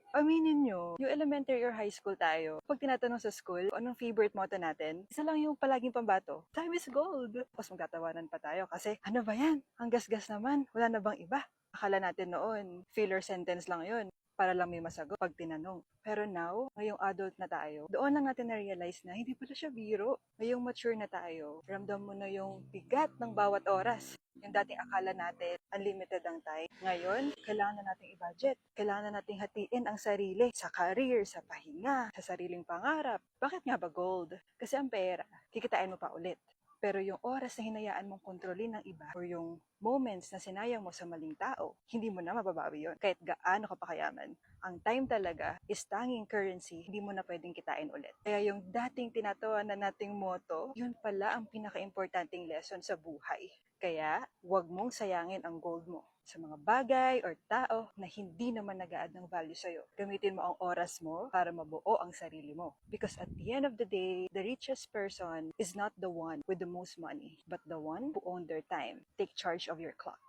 Aminin nyo, yung elementary or high school tayo, pag tinatanong sa school, anong favorite motto natin, isa lang yung palaging pambato, time is gold. Tapos magtatawanan pa tayo kasi, ano ba yan? Ang gasgas naman, wala na bang iba? Akala natin noon, filler sentence lang yun para lang may masagot pag tinanong. Pero now, ngayong adult na tayo, doon lang natin na-realize na hindi pala siya biro. Ngayong mature na tayo, ramdam mo na yung bigat ng bawat oras. Yung dating akala natin, unlimited ang time. Ngayon, kailangan na nating i-budget. Kailangan na nating hatiin ang sarili sa career, sa pahinga, sa sariling pangarap. Bakit nga ba gold? Kasi ang pera, kikitain mo pa ulit. Pero yung oras na hinayaan mong kontrolin ng iba or yung moments na sinayang mo sa maling tao, hindi mo na mababawi yon kahit gaano ka pa kayaman. Ang time talaga is tanging currency, hindi mo na pwedeng kitain ulit. Kaya yung dating tinatawanan nating motto, yun pala ang pinaka-importanting lesson sa buhay. Kaya, huwag mong sayangin ang gold mo sa mga bagay or tao na hindi naman nag-a-add ng value sa'yo. Gamitin mo ang oras mo para mabuo ang sarili mo. Because at the end of the day, the richest person is not the one with the most money, but the one who owned their time. Take charge of your clock.